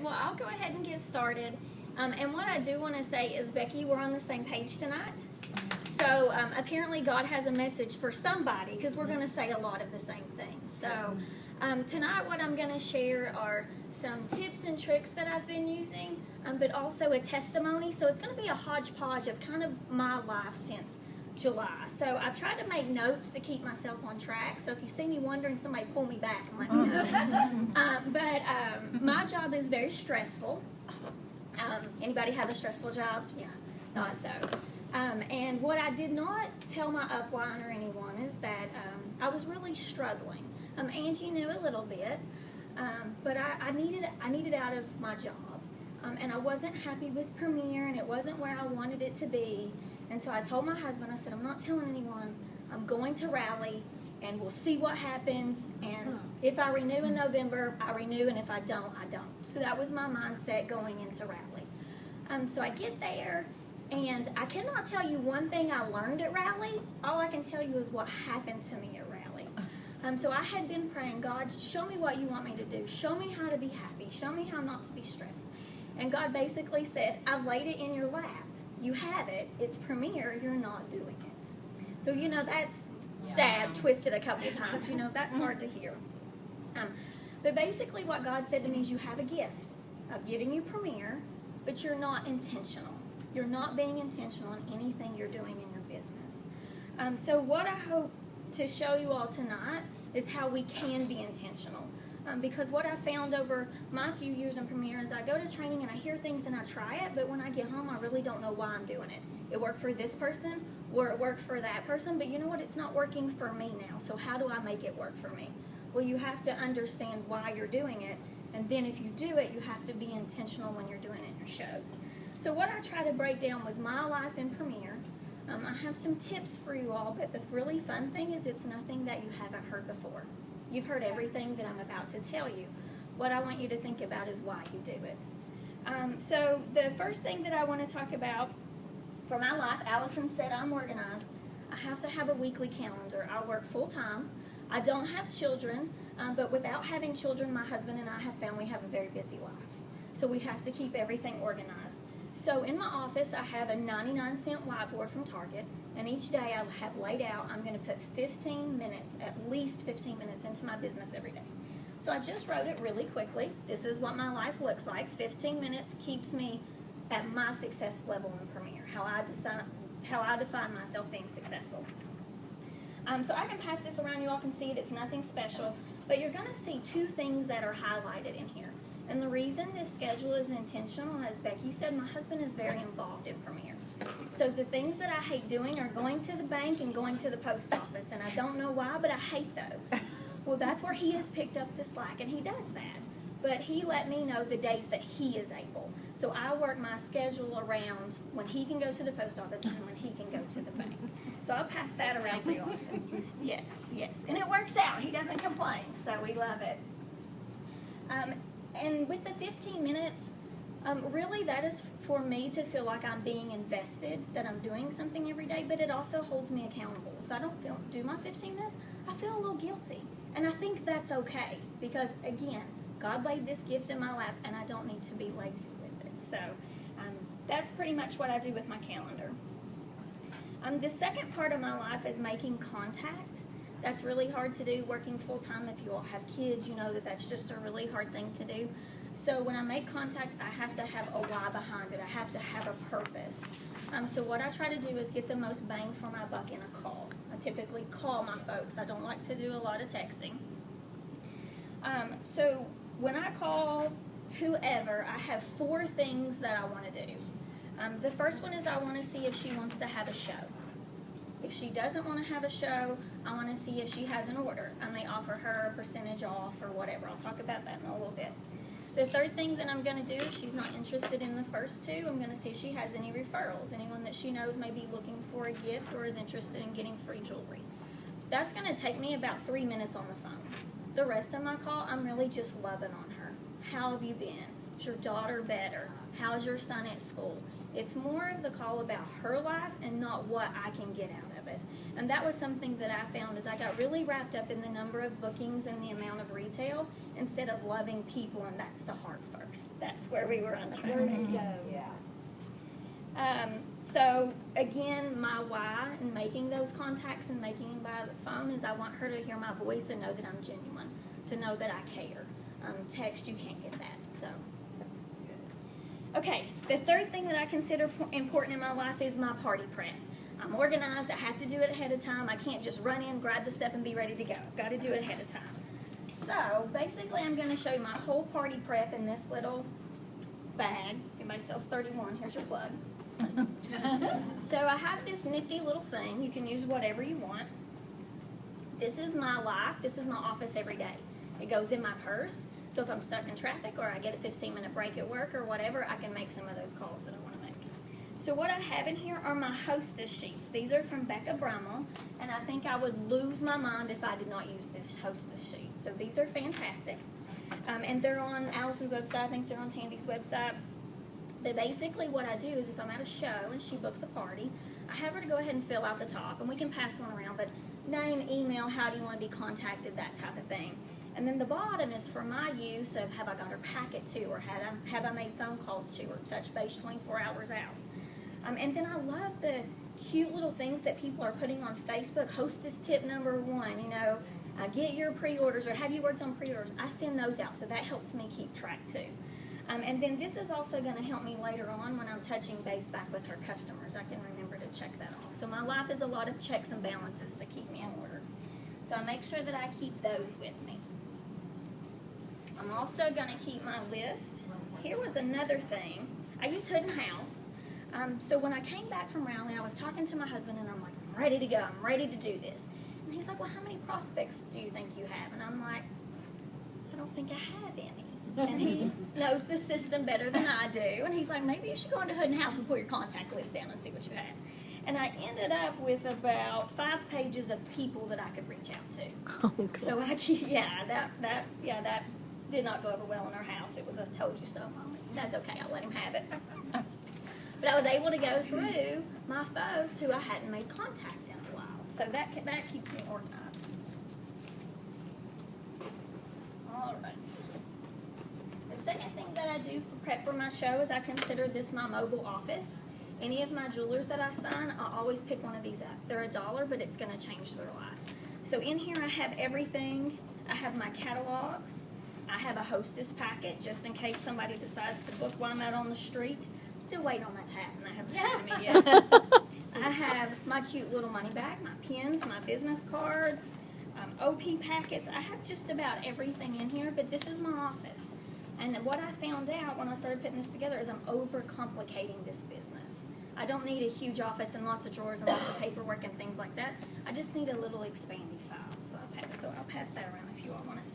right, well, I'll go ahead and get started. And what I do want to say is, Becky, we're on the same page tonight. So apparently God has a message for somebody, because we're going to say a lot of the same things. So tonight what I'm going to share are some tips and tricks that I've been using, but also a testimony. So it's going to be a hodgepodge of kind of my life since July. So I've tried to make notes to keep myself on track. So if you see me wondering, somebody pull me back and let me know. But my job is very stressful. Anybody have a stressful job? Yeah, thought so. And what I did not tell my upline or anyone is that I was really struggling. Angie knew a little bit, but I needed out of my job. And I wasn't happy with Premier, and it wasn't where I wanted it to be. And so I told my husband, I said, I'm not telling anyone. I'm going to rally, and we'll see what happens. And if I renew in November, I renew, and if I don't, I don't. So that was my mindset going into rally. So I get there, and I cannot tell you one thing I learned at rally. All I can tell you is what happened to me at rally. So I had been praying, God, show me what you want me to do. Show me how to be happy. Show me how not to be stressed. And God basically said, I've laid it in your lap. You have it. It's Premier. You're not doing it. So, that's stabbed, twisted a couple of times. That's hard to hear. But basically what God said to me is, you have a gift of giving you Premier, but you're not intentional. You're not being intentional in anything you're doing in your business. So what I hope to show you all tonight is how we can be intentional. Because what I found over my few years in Premier is I go to training and I hear things and I try it, but when I get home, I really don't know why I'm doing it. It worked for this person, or it worked for that person, but you know what? It's not working for me now, so how do I make it work for me? Well, you have to understand why you're doing it, and then if you do it, you have to be intentional when you're doing it in your shows. So what I try to break down was my life in Premier. I have some tips for you all, but the really fun thing is it's nothing that you haven't heard before. You've heard everything that I'm about to tell you. What I want you to think about is why you do it. So the first thing that I want to talk about for my life, Allison said I'm organized. I have to have a weekly calendar. I work full-time. I don't have children, but without having children, my husband and I have found we have a very busy life. So we have to keep everything organized. So in my office, I have a 99-cent whiteboard from Target, and each day I have laid out, I'm going to put 15 minutes, at least 15 minutes into my business every day. So I just wrote it really quickly. This is what my life looks like. 15 minutes keeps me at my success level in Premier, how I define myself being successful. So I can pass this around. You all can see it. It's nothing special. But you're going to see two things that are highlighted in here. And the reason this schedule is intentional, as Becky said, my husband is very involved in Premier. So the things that I hate doing are going to the bank and going to the post office. And I don't know why, but I hate those. Well, that's where he has picked up the slack, and he does that. But he let me know the days that he is able. So I work my schedule around when he can go to the post office and when he can go to the bank. So I'll pass that around for you, Austin. Yes. And it works out. He doesn't complain, so we love it. And with the 15 minutes, really that is for me to feel like I'm being invested, that I'm doing something every day, but it also holds me accountable. If I don't do my 15 minutes, I feel a little guilty. And I think that's okay, because again, God laid this gift in my lap, and I don't need to be lazy with it. So that's pretty much what I do with my calendar. The second part of my life is making contact. That's really hard to do working full-time. If you all have kids, you know that that's just a really hard thing to do. So when I make contact, I have to have a why behind it. I have to have a purpose. So what I try to do is get the most bang for my buck in a call. I typically call my folks. I don't like to do a lot of texting. So when I call whoever, I have 4 things that I want to do. The first one is I want to see if she wants to have a show. If she doesn't want to have a show, I want to see if she has an order. I may offer her a percentage off or whatever. I'll talk about that in a little bit. The third thing that I'm going to do, if she's not interested in the first 2, I'm going to see if she has any referrals. Anyone that she knows may be looking for a gift or is interested in getting free jewelry. That's going to take me about 3 minutes on the phone. The rest of my call, I'm really just loving on her. How have you been? Is your daughter better? How's your son at school? It's more of the call about her life and not what I can get out of it. And that was something that I found is I got really wrapped up in the number of bookings and the amount of retail instead of loving people, and that's the hard part. works. That's where we were on track. There you go. Yeah. So again, my why in making those contacts and making them by the phone is I want her to hear my voice and know that I'm genuine, to know that I care. Text, you can't get that. So, okay, the third thing that I consider important in my life is my party prep. I'm organized. I have to do it ahead of time. I can't just run in, grab the stuff, and be ready to go. I've got to do it ahead of time. So basically, I'm going to show you my whole party prep in this little bag. If anybody sells 31, here's your plug. So I have this nifty little thing. You can use whatever you want. This is my life. This is my office every day. It goes in my purse. So if I'm stuck in traffic or I get a 15-minute break at work or whatever, I can make some of those calls that I want to make. So what I have in here are my hostess sheets. These are from Becca Brummel, and I think I would lose my mind if I did not use this hostess sheet. So these are fantastic. And they're on Allison's website. I think they're on Tandy's website. But basically what I do is if I'm at a show and she books a party, I have her to go ahead and fill out the top, and we can pass one around, but name, email, how do you want to be contacted, that type of thing. And then the bottom is for my use of have I got her packet to, or have I made phone calls to, or touch base 24 hours out. And then I love the cute little things that people are putting on Facebook. Hostess tip number 1, get your pre-orders, or have you worked on pre-orders? I send those out, so that helps me keep track too. And then this is also going to help me later on when I'm touching base back with her customers. I can remember to check that off. So my life is a lot of checks and balances to keep me in order. So I make sure that I keep those with me. I'm also going to keep my list. Here was another thing. I use Hood and House. So when I came back from Raleigh, I was talking to my husband, and I'm like, I'm ready to go. I'm ready to do this. And he's like, well, how many prospects do you think you have? And I'm like, I don't think I have any. And he knows the system better than I do. And he's like, maybe you should go into Hood and House and pull your contact list down and see what you have. And I ended up with about 5 pages of people that I could reach out to. Oh, God. So that did not go over well in our house. It was a told you so moment. That's okay. I'll let him have it. But I was able to go through my folks who I hadn't made contact in a while. So that keeps me organized. All right. The second thing that I do for prep for my show is I consider this my mobile office. Any of my jewelers that I sign, I always pick one of these up. They're $1, but it's going to change their life. So in here I have everything. I have my catalogs. I have a hostess packet just in case somebody decides to book while I'm out on the street. I'm still waiting on that hat, and that hasn't happened to me yet. I have my cute little money bag, my pins, my business cards, OP packets. I have just about everything in here, but this is my office. And what I found out when I started putting this together is I'm overcomplicating this business. I don't need a huge office and lots of drawers and lots of paperwork and things like that. I just need a little expandy file. So I'll pass that around if you all want to